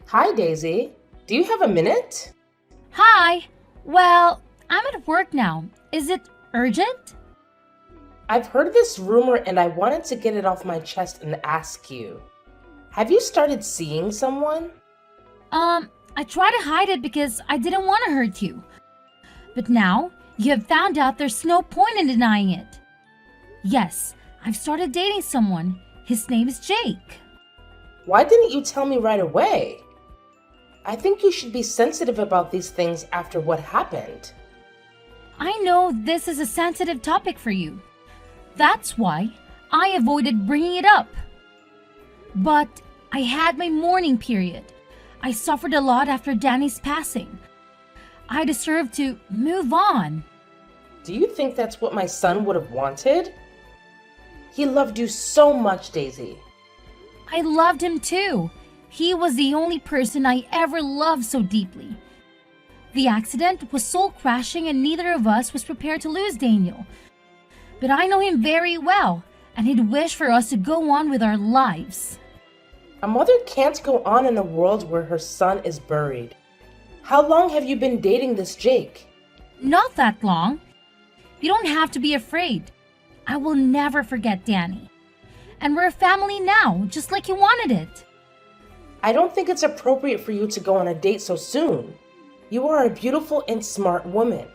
Hi, Daisy. Do you have a minute? Hi. Well, I'm at work now. Is it urgent? I've heard this rumor and I wanted to get it off my chest and ask you. Have you started seeing someone? I try to hide it because I didn't want to hurt you. But now you have found out there's no point in denying it. Yes, I've started dating someone. His name is Jake. Why didn't you tell me right away? I think you should be sensitive about these things after what happened. I know this is a sensitive topic for you. That's why I avoided bringing it up. But I had my mourning period. I suffered a lot after Danny's passing. I deserve to move on. Do you think that's what my son would have wanted? He loved you so much, Daisy. I loved him too. He was the only person I ever loved so deeply. The accident was soul crashing and neither of us was prepared to lose Daniel. But I know him very well and he'd wish for us to go on with our lives. A mother can't go on in a world where her son is buried. How long have you been dating this Jake? Not that long. You don't have to be afraid. I will never forget Danny. And we're a family now, just like you wanted it. I don't think it's appropriate for you to go on a date so soon. You are a beautiful and smart woman.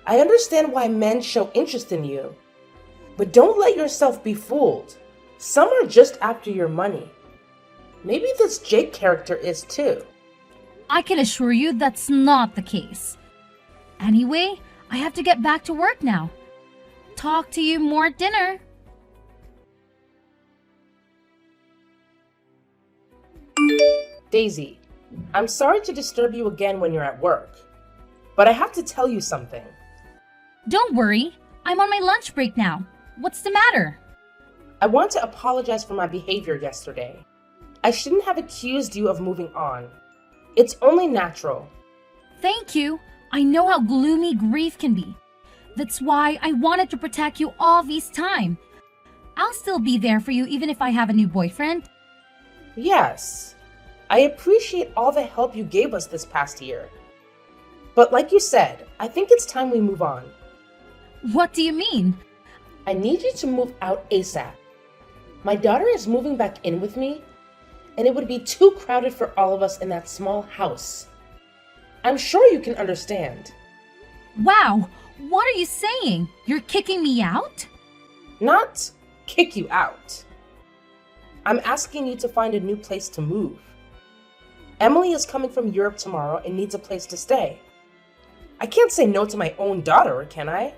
I understand why men show interest in you. But don't let yourself be fooled. Some are just after your money. Maybe this Jake character is too. I can assure you that's not the case. Anyway, I have to get back to work now. Talk to you more at dinner. Daisy, I'm sorry to disturb you again when you're at work, but I have to tell you something. Don't worry, I'm on my lunch break now. What's the matter? I want to apologize for my behavior yesterday. I shouldn't have accused you of moving on. It's only natural. Thank you. I know how gloomy grief can be. That's why I wanted to protect you all this time. I'll still be there for you even if I have a new boyfriend. Yes, I appreciate all the help you gave us this past year. But like you said, I think it's time we move on. What do you mean? I need you to move out ASAP. My daughter is moving back in with me, and it would be too crowded for all of us in that small house. I'm sure you can understand. Wow, what are you saying? You're kicking me out? Not kick you out. I'm asking you to find a new place to move. Emily is coming from Europe tomorrow and needs a place to stay. I can't say no to my own daughter, can I?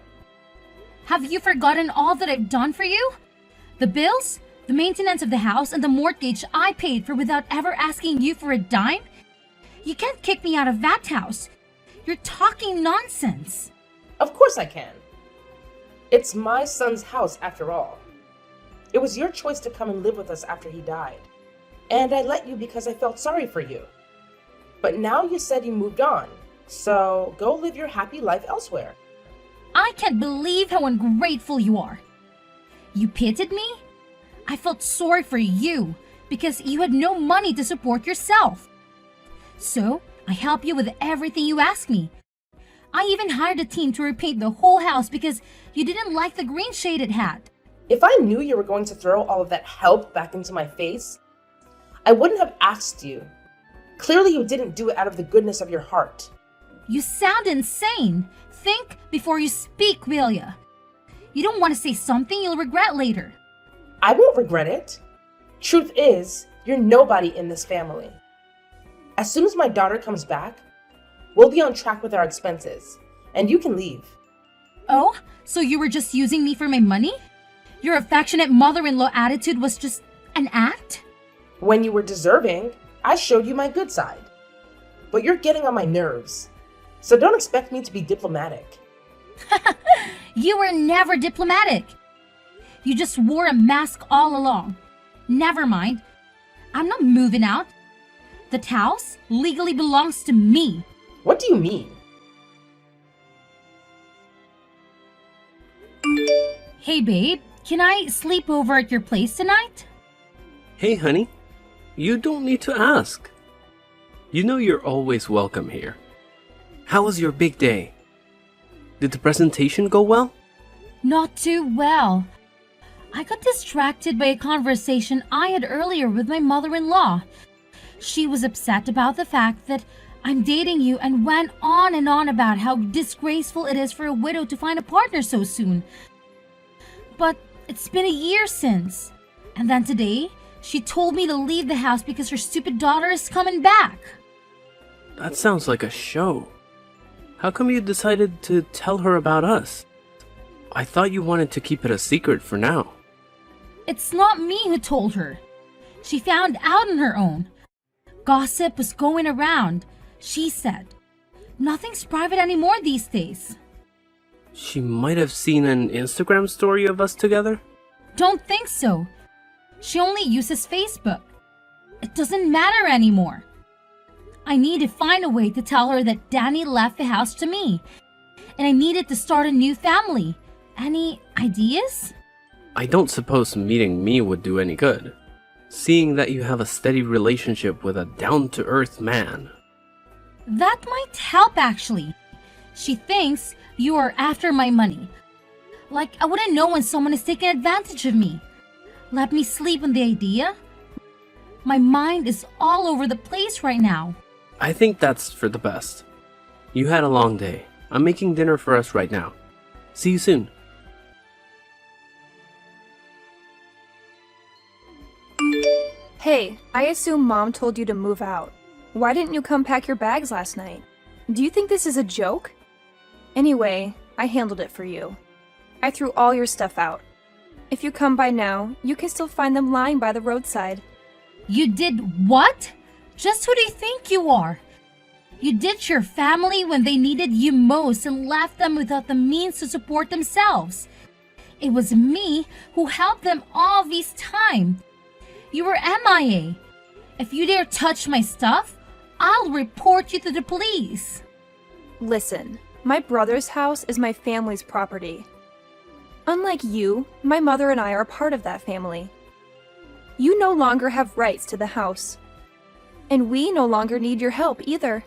Have you forgotten all that I've done for you? The bills, the maintenance of the house, and the mortgage I paid for without ever asking you for a dime? You can't kick me out of that house. You're talking nonsense. Of course I can. It's my son's house after all. It was your choice to come and live with us after he died. And I let you because I felt sorry for you. But now you said you moved on, so go live your happy life elsewhere. I can't believe how ungrateful you are. You pitied me? I felt sorry for you because you had no money to support yourself. So I helped you with everything you asked me. I even hired a team to repaint the whole house because you didn't like the green shade it had. If I knew you were going to throw all of that help back into my face, I wouldn't have asked you. Clearly you didn't do it out of the goodness of your heart. You sound insane. Think before you speak, will ya? You don't want to say something you'll regret later. I won't regret it. Truth is, you're nobody in this family. As soon as my daughter comes back, we'll be on track with our expenses, and you can leave. Oh, so you were just using me for my money? Your affectionate mother-in-law attitude was just an act? When you were deserving, I showed you my good side. But you're getting on my nerves, so don't expect me to be diplomatic. You were never diplomatic. You just wore a mask all along. Never mind. I'm not moving out. The house legally belongs to me. What do you mean? Hey babe, can I sleep over at your place tonight? Hey, honey, you don't need to ask. You know you're always welcome here. How was your big day? Did the presentation go well? Not too well. I got distracted by a conversation I had earlier with my mother-in-law. She was upset about the fact that I'm dating you and went on and on about how disgraceful it is for a widow to find a partner so soon. But it's been a year since. And then today, she told me to leave the house because her stupid daughter is coming back. That sounds like a show. How come you decided to tell her about us? I thought you wanted to keep it a secret for now. It's not me who told her. She found out on her own. Gossip was going around, she said. Nothing's private anymore these days. She might have seen an Instagram story of us together? Don't think so. She only uses Facebook. It doesn't matter anymore. I need to find a way to tell her that Danny left the house to me, and I needed to start a new family. Any ideas? I don't suppose meeting me would do any good, seeing that you have a steady relationship with a down-to-earth man. That might help, actually. She thinks you are after my money. Like I wouldn't know when someone is taking advantage of me. Let me sleep on the idea. My mind is all over the place right now. I think that's for the best. You had a long day. I'm making dinner for us right now. See you soon. Hey, I assume Mom told you to move out. Why didn't you come pack your bags last night? Do you think this is a joke? Anyway, I handled it for you. I threw all your stuff out. If you come by now, you can still find them lying by the roadside. You did what? Just who do you think you are? You ditched your family when they needed you most and left them without the means to support themselves. It was me who helped them all this time. You were MIA. If you dare touch my stuff, I'll report you to the police. Listen, my brother's house is my family's property. Unlike you, my mother and I are part of that family. You no longer have rights to the house. And we no longer need your help either.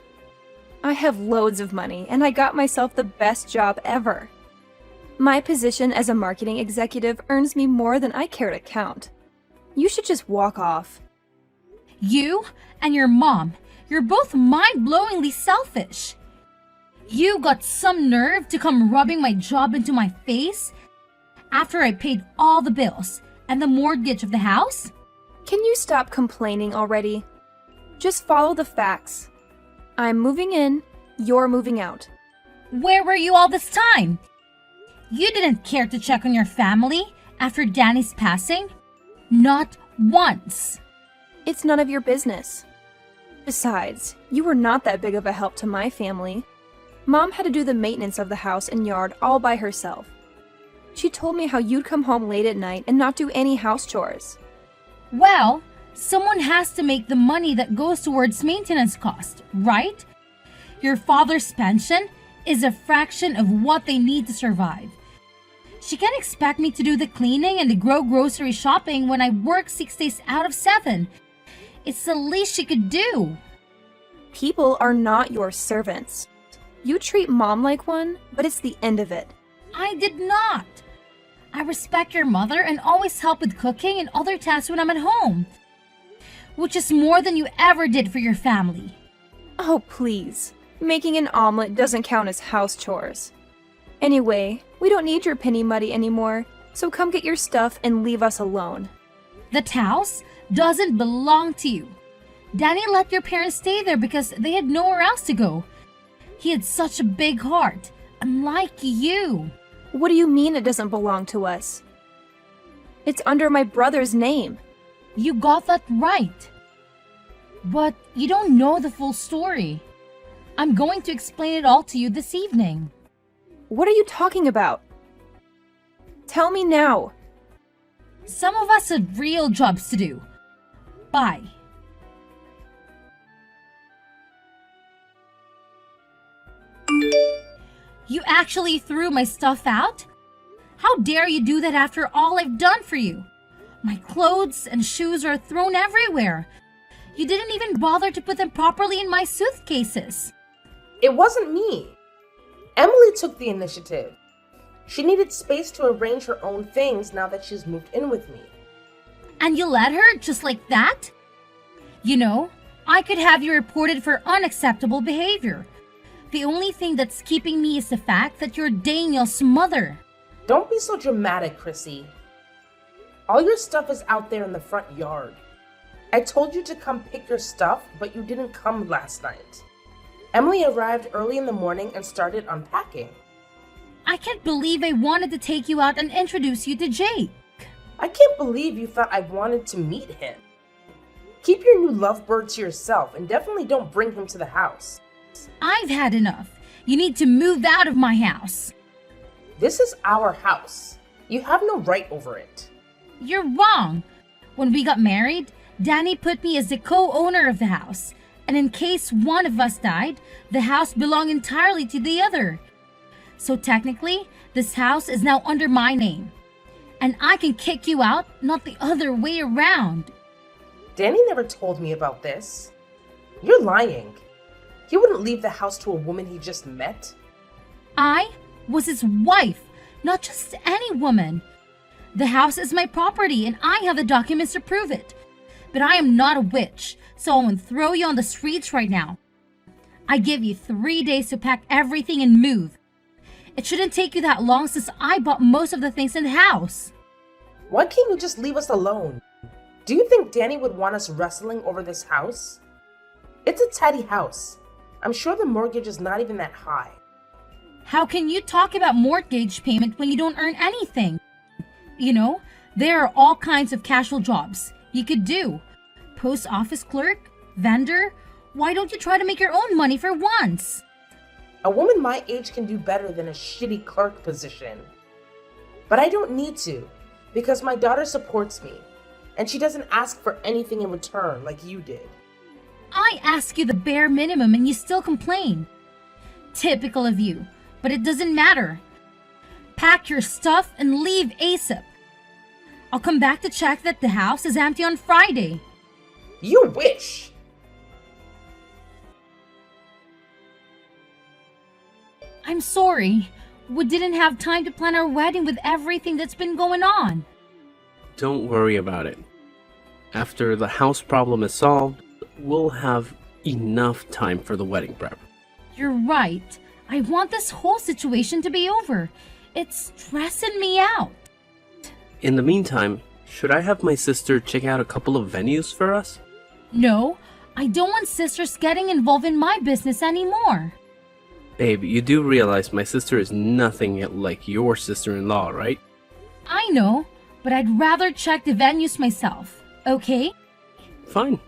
I have loads of money, and I got myself the best job ever. My position as a marketing executive earns me more than I care to count. You should just walk off. You and your mom, you're both mind-blowingly selfish. You got some nerve to come rubbing my job into my face after I paid all the bills and the mortgage of the house? Can you stop complaining already? Just follow the facts. I'm moving in, you're moving out. Where were you all this time? You didn't care to check on your family after Danny's passing? Not once. It's none of your business. Besides, you were not that big of a help to my family. Mom had to do the maintenance of the house and yard all by herself. She told me how you'd come home late at night and not do any house chores. Well, someone has to make the money that goes towards maintenance cost, right? Your father's pension is a fraction of what they need to survive. She can't expect me to do the cleaning and the grocery shopping when I work 6 days out of 7. It's the least she could do. People are not your servants. You treat Mom like one, but it's the end of it. I did not. I respect your mother and always help with cooking and other tasks when I'm at home, which is more than you ever did for your family. Oh, please. Making an omelet doesn't count as house chores. Anyway, we don't need your penny money anymore, so come get your stuff and leave us alone. That house doesn't belong to you. Danny let your parents stay there because they had nowhere else to go. He had such a big heart, unlike you. What do you mean it doesn't belong to us? It's under my brother's name. You got that right. But you don't know the full story. I'm going to explain it all to you this evening. What are you talking about? Tell me now. Some of us had real jobs to do. Bye. You actually threw my stuff out? How dare you do that after all I've done for you? My clothes and shoes are thrown everywhere. You didn't even bother to put them properly in my suitcases. It wasn't me. Emily took the initiative. She needed space to arrange her own things now that she's moved in with me. And you let her just like that? You know, I could have you reported for unacceptable behavior. The only thing that's keeping me is the fact that you're Daniel's mother. Don't be so dramatic, Chrissy. All your stuff is out there in the front yard. I told you to come pick your stuff, but you didn't come last night. Emily arrived early in the morning and started unpacking. I can't believe I wanted to take you out and introduce you to Jake. I can't believe you thought I wanted to meet him. Keep your new lovebird to yourself and definitely don't bring him to the house. I've had enough. You need to move out of my house. This is our house. You have no right over it. You're wrong. When we got married, Danny put me as the co-owner of the house. And in case one of us died, the house belonged entirely to the other. So technically, this house is now under my name. And I can kick you out, not the other way around. Danny never told me about this. You're lying. He wouldn't leave the house to a woman he just met. I was his wife, not just any woman. The house is my property and I have the documents to prove it. But I am not a witch, so I won't throw you on the streets right now. I give you 3 days to pack everything and move. It shouldn't take you that long since I bought most of the things in the house. Why can't you just leave us alone? Do you think Danny would want us wrestling over this house? It's a tidy house. I'm sure the mortgage is not even that high. How can you talk about mortgage payment when you don't earn anything? You know, there are all kinds of casual jobs you could do. Post office clerk, vendor. Why don't you try to make your own money for once? A woman my age can do better than a shitty clerk position. But I don't need to, because my daughter supports me, and she doesn't ask for anything in return like you did. I ask you the bare minimum and you still complain. Typical of you, but it doesn't matter. Pack your stuff and leave ASAP. I'll come back to check that the house is empty on Friday. You wish! I'm sorry. We didn't have time to plan our wedding with everything that's been going on. Don't worry about it. After the house problem is solved, we'll have enough time for the wedding prep. You're right. I want this whole situation to be over. It's stressing me out. In the meantime, should I have my sister check out a couple of venues for us? No, I don't want sisters getting involved in my business anymore. Babe, you do realize my sister is nothing like your sister-in-law, right? I know, but I'd rather check the venues myself, okay? Fine.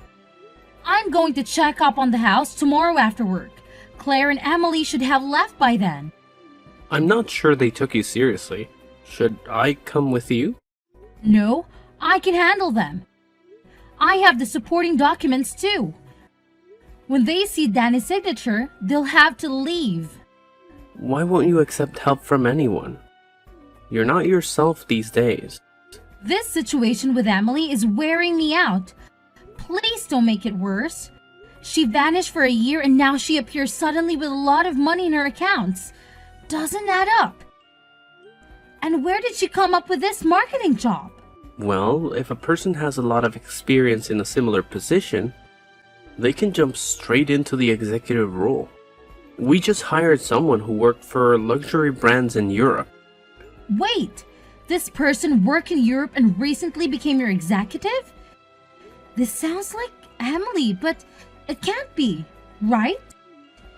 I'm going to check up on the house tomorrow after work. Claire and Emily should have left by then. I'm not sure they took you seriously. Should I come with you? No, I can handle them. I have the supporting documents too. When they see Danny's signature, they'll have to leave. Why won't you accept help from anyone? You're not yourself these days. This situation with Emily is wearing me out. Please don't make it worse. She vanished for a year and now she appears suddenly with a lot of money in her accounts. Doesn't add up. And where did she come up with this marketing job? Well, if a person has a lot of experience in a similar position, they can jump straight into the executive role. We just hired someone who worked for luxury brands in Europe. Wait, this person worked in Europe and recently became your executive? This sounds like Emily, but it can't be, right?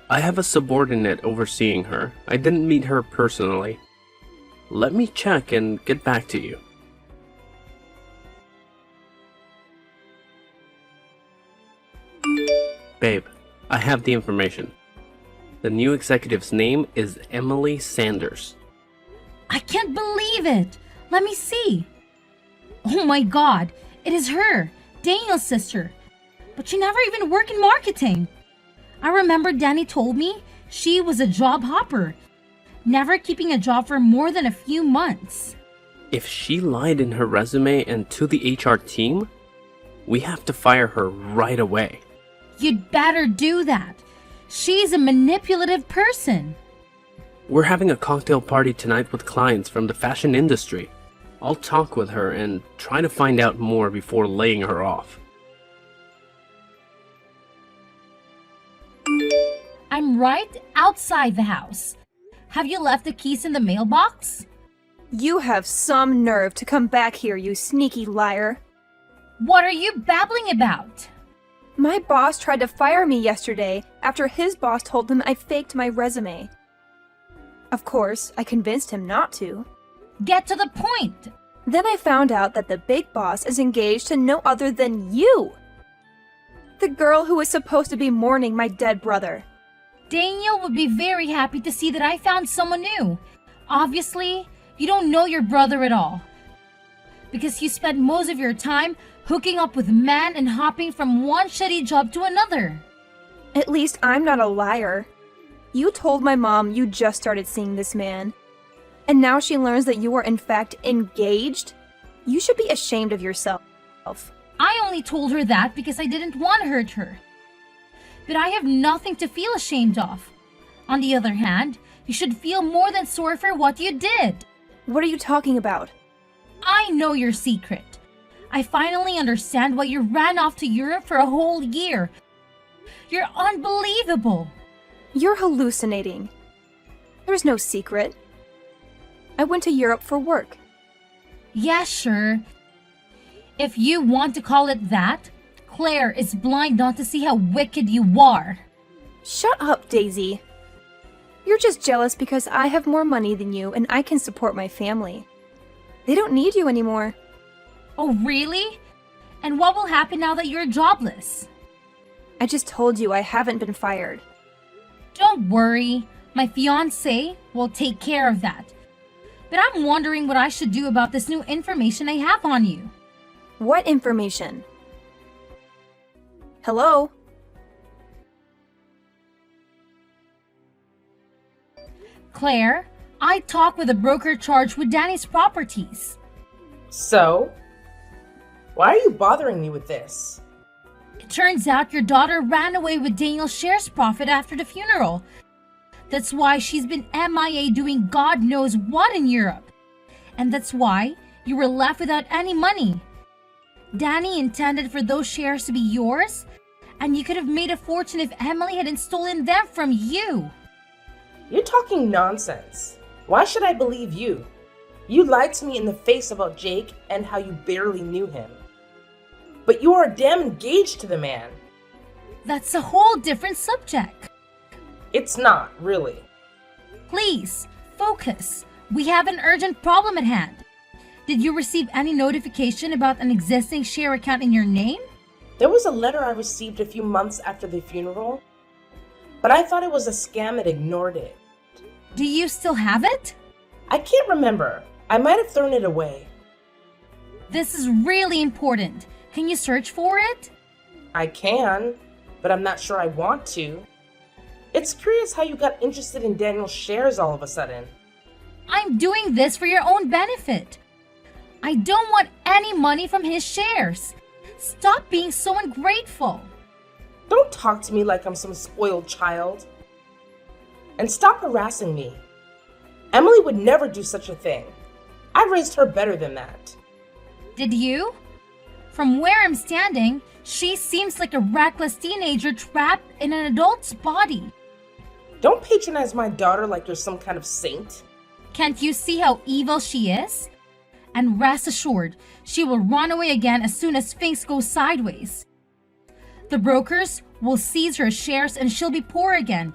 I have a subordinate overseeing her. I didn't meet her personally. Let me check and get back to you. Babe, I have the information. The new executive's name is Emily Sanders. I can't believe it. Let me see. Oh my god, it is her, Daniel's sister. But she never even worked in marketing. I remember Danny told me she was a job hopper, never keeping a job for more than a few months. If she lied in her resume and to the HR team, We have to fire her right away. You'd better do that. She's a manipulative person. We're having a cocktail party tonight with clients from the fashion industry. I'll talk with her and try to find out more before laying her off. I'm right outside the house. Have you left the keys in the mailbox? You have some nerve to come back here, you sneaky liar. What are you babbling about? My boss tried to fire me yesterday after his boss told him I faked my resume. Of course, I convinced him not to. Get to the point. Then I found out that the big boss is engaged to no other than you. The girl who was supposed to be mourning my dead brother. Daniel would be very happy to see that I found someone new. Obviously, you don't know your brother at all. Because you spent most of your time hooking up with men and hopping from one shitty job to another. At least I'm not a liar. You told my mom you just started seeing this man. And now she learns that you are in fact engaged? You should be ashamed of yourself. I only told her that because I didn't want to hurt her. But I have nothing to feel ashamed of. On the other hand, you should feel more than sorry for what you did. What are you talking about? I know your secret. I finally understand why you ran off to Europe for a whole year. You're unbelievable. You're hallucinating. There's no secret. I went to Europe for work. Yeah, sure. If you want to call it that, Claire is blind not to see how wicked you are. Shut up, Daisy. You're just jealous because I have more money than you and I can support my family. They don't need you anymore. Oh, really? And what will happen now that you're jobless? I just told you I haven't been fired. Don't worry, my fiancé will take care of that. But I'm wondering what I should do about this new information I have on you. What information? Hello? Claire, I talked with a broker charged with Danny's properties. So? Why are you bothering me with this? It turns out your daughter ran away with Daniel's shares profit after the funeral. That's why she's been MIA doing God knows what in Europe. And that's why you were left without any money. Danny intended for those shares to be yours, and you could have made a fortune if Emily hadn't stolen them from you. You're talking nonsense. Why should I believe you? You lied to me in the face about Jake and how you barely knew him. But you are damn engaged to the man. That's a whole different subject. It's not, really. Please, focus. We have an urgent problem at hand. Did you receive any notification about an existing share account in your name? There was a letter I received a few months after the funeral, but I thought it was a scam and ignored it. Do you still have it? I can't remember. I might have thrown it away. This is really important. Can you search for it? I can, but I'm not sure I want to. It's curious how you got interested in Daniel's shares all of a sudden. I'm doing this for your own benefit. I don't want any money from his shares. Stop being so ungrateful. Don't talk to me like I'm some spoiled child. And stop harassing me. Emily would never do such a thing. I raised her better than that. Did you? From where I'm standing, she seems like a reckless teenager trapped in an adult's body. Don't patronize my daughter like you're some kind of saint. Can't you see how evil she is? And rest assured, she will run away again as soon as things go sideways. The brokers will seize her shares and she'll be poor again.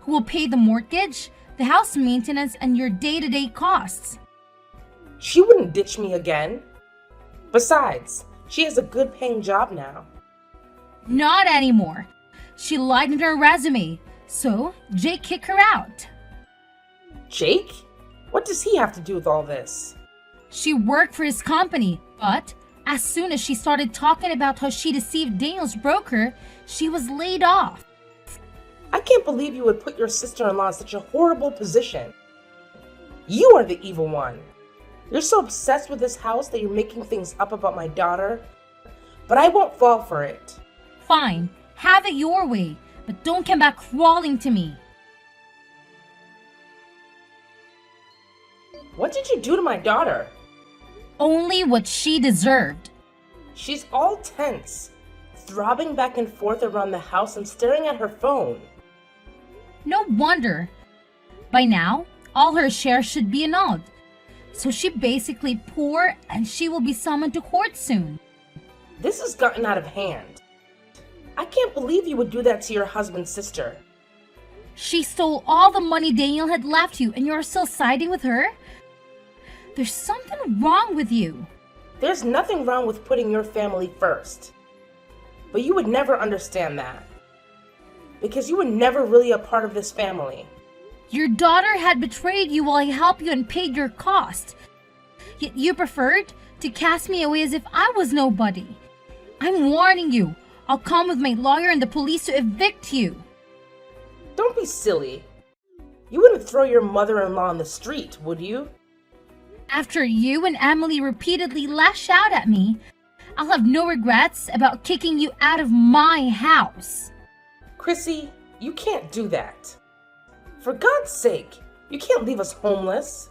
Who will pay the mortgage, the house maintenance, and your day-to-day costs? She wouldn't ditch me again. Besides, she has a good paying job now. Not anymore. She lied in her resume, so Jake kicked her out. Jake? What does he have to do with all this? She worked for his company, but as soon as she started talking about how she deceived Daniel's broker, she was laid off. I can't believe you would put your sister-in-law in such a horrible position. You are the evil one. You're so obsessed with this house that you're making things up about my daughter. but I won't fall for it. Fine, have it your way, but don't come back crawling to me. What did you do to my daughter? Only what she deserved. She's all tense, throbbing back and forth around the house and staring at her phone. No wonder. By now, all her shares should be annulled. So she basically poor and she will be summoned to court soon. This has gotten out of hand. I can't believe you would do that to your husband's sister. She stole all the money Daniel had left you and you're still siding with her? There's something wrong with you. There's nothing wrong with putting your family first. But you would never understand that. Because you were never really a part of this family. Your daughter had betrayed you while I helped you and paid your cost. Yet you preferred to cast me away as if I was nobody. I'm warning you. I'll come with my lawyer and the police to evict you. Don't be silly. You wouldn't throw your mother-in-law on the street, would you? After you and Emily repeatedly lash out at me, I'll have no regrets about kicking you out of my house. Chrissy, you can't do that. For God's sake, you can't leave us homeless.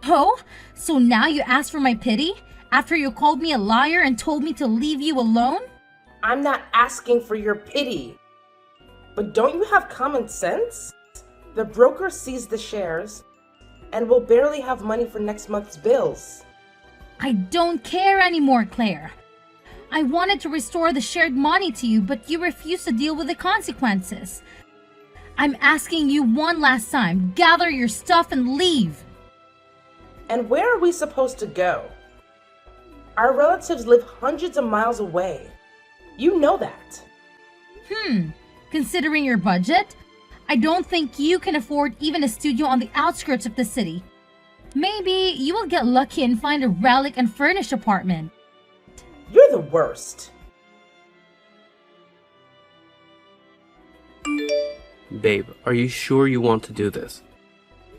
Oh, so now you ask for my pity after you called me a liar and told me to leave you alone? I'm not asking for your pity. But don't you have common sense? The broker seized the shares and will barely have money for next month's bills. I don't care anymore, Claire. I wanted to restore the shared money to you, but you refused to deal with the consequences. I'm asking you one last time, gather your stuff and leave. And where are we supposed to go? Our relatives live hundreds of miles away. You know that. Considering your budget, I don't think you can afford even a studio on the outskirts of the city. Maybe you will get lucky and find a relic and furnished apartment. You're the worst. Babe, are you sure you want to do this?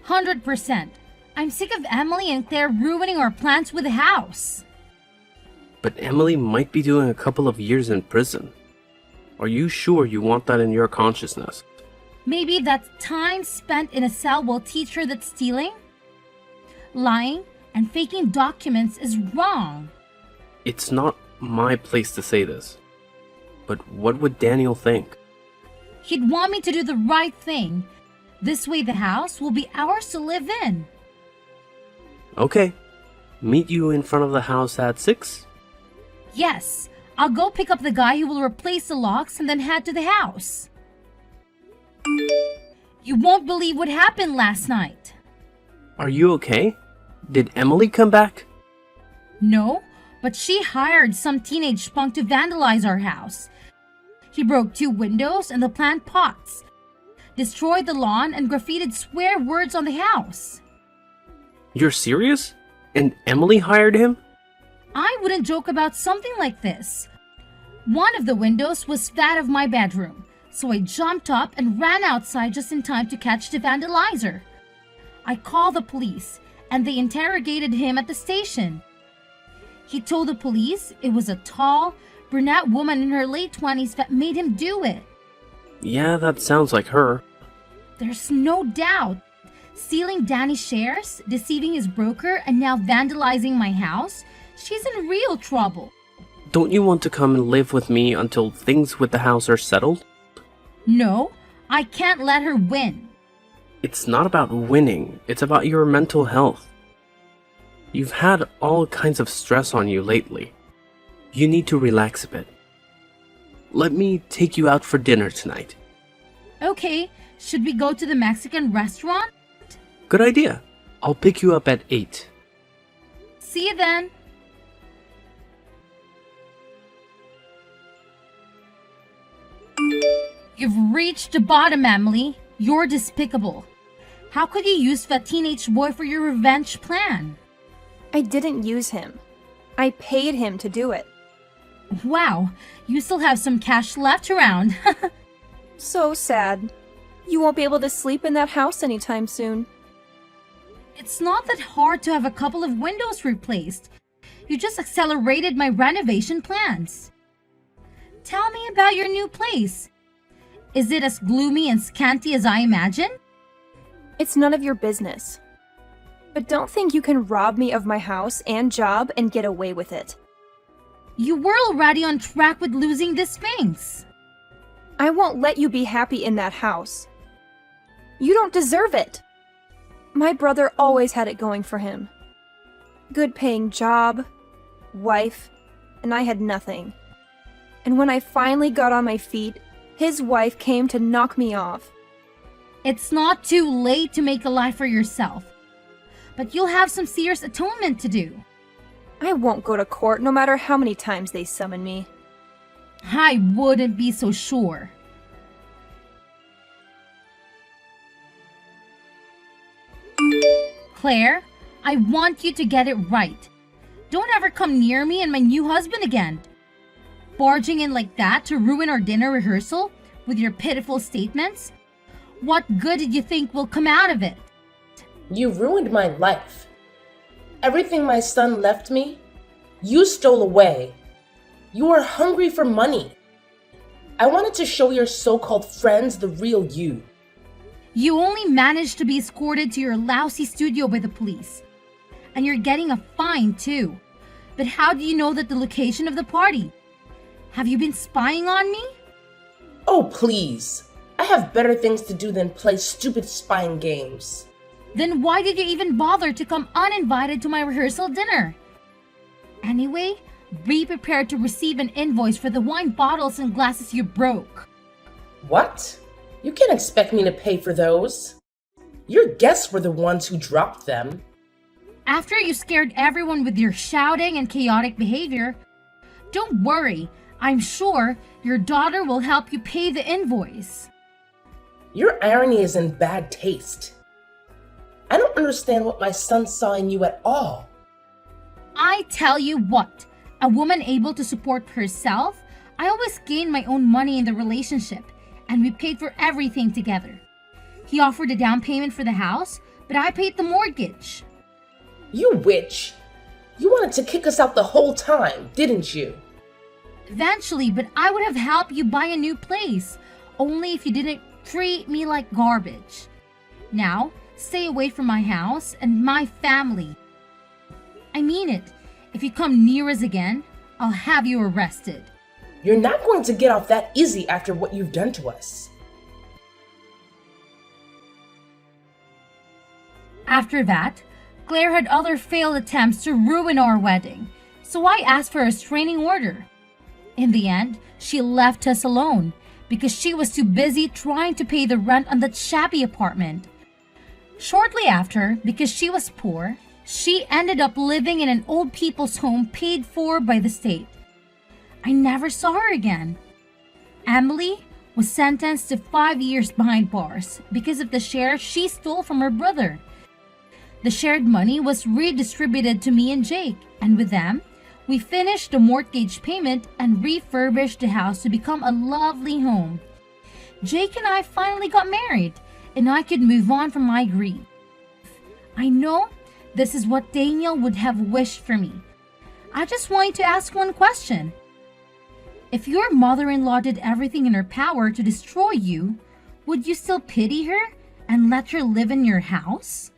100%. I'm sick of Emily and Claire ruining our plans with the house. But Emily might be doing a couple of years in prison. Are you sure you want that in your consciousness? Maybe that time spent in a cell will teach her that stealing, lying, and faking documents is wrong. It's not my place to say this. But what would Daniel think? He'd want me to do the right thing. This way the house will be ours to live in. Okay. Meet you in front of the house at 6? Yes, I'll go pick up the guy who will replace the locks and then head to the house. You won't believe what happened last night. Are you okay? Did Emily come back? No, but she hired some teenage punk to vandalize our house. He broke 2 windows and the plant pots, destroyed the lawn, and graffitied swear words on the house. You're serious? And Emily hired him? I wouldn't joke about something like this. One of the windows was that of my bedroom, so I jumped up and ran outside just in time to catch the vandalizer. I called the police, and they interrogated him at the station. He told the police it was a tall, brunette woman in her late 20s that made him do it. Yeah, that sounds like her. There's no doubt. Stealing Danny's shares, deceiving his broker, and now vandalizing my house, she's in real trouble. Don't you want to come and live with me until things with the house are settled? No, I can't let her win. It's not about winning, it's about your mental health. You've had all kinds of stress on you lately. You need to relax a bit. Let me take you out for dinner tonight. Okay, should we go to the Mexican restaurant? Good idea. I'll pick you up at 8. See you then. You've reached the bottom, Emily. You're despicable. How could you use that teenage boy for your revenge plan? I didn't use him. I paid him to do it. Wow, you still have some cash left around. So sad. You won't be able to sleep in that house anytime soon. It's not that hard to have a couple of windows replaced. You just accelerated my renovation plans. Tell me about your new place. Is it as gloomy and scanty as I imagine? It's none of your business. But don't think you can rob me of my house and job and get away with it. You were already on track with losing the Sphinx. I won't let you be happy in that house. You don't deserve it. My brother always had it going for him. Good paying job, wife, and I had nothing. And when I finally got on my feet, his wife came to knock me off. It's not too late to make a life for yourself, but you'll have some serious atonement to do. I won't go to court no matter how many times they summon me. I wouldn't be so sure. Claire, I want you to get it right. Don't ever come near me and my new husband again. Barging in like that to ruin our dinner rehearsal with your pitiful statements? What good did you think will come out of it? You ruined my life. Everything my son left me, you stole away. You are hungry for money. I wanted to show your so-called friends the real you. You only managed to be escorted to your lousy studio by the police. And you're getting a fine too. But how do you know that the location of the party? Have you been spying on me? Oh, please. I have better things to do than play stupid spying games. Then why did you even bother to come uninvited to my rehearsal dinner? Anyway, be prepared to receive an invoice for the wine bottles and glasses you broke. What? You can't expect me to pay for those. Your guests were the ones who dropped them. After you scared everyone with your shouting and chaotic behavior, don't worry, I'm sure your daughter will help you pay the invoice. Your irony is in bad taste. I don't understand what my son saw in you at all. I tell you what, a woman able to support herself, I always gain my own money in the relationship, and we paid for everything together. He offered a down payment for the house, but I paid the mortgage. You witch! You wanted to kick us out the whole time, didn't you? Eventually, but I would have helped you buy a new place, only if you didn't treat me like garbage. Now, stay away from my house and my family. I mean it. If you come near us again, I'll have you arrested. You're not going to get off that easy after what you've done to us. After that, Claire had other failed attempts to ruin our wedding, so I asked for a restraining order. In the end, she left us alone because she was too busy trying to pay the rent on that shabby apartment. Shortly after, because she was poor, she ended up living in an old people's home paid for by the state. I never saw her again. Emily was sentenced to 5 years behind bars because of the share she stole from her brother. The shared money was redistributed to me and Jake, and with them, we finished the mortgage payment and refurbished the house to become a lovely home. Jake and I finally got married, and I could move on from my grief. I know this is what Daniel would have wished for me. I just wanted to ask one question. If your mother-in-law did everything in her power to destroy you, would you still pity her and let her live in your house?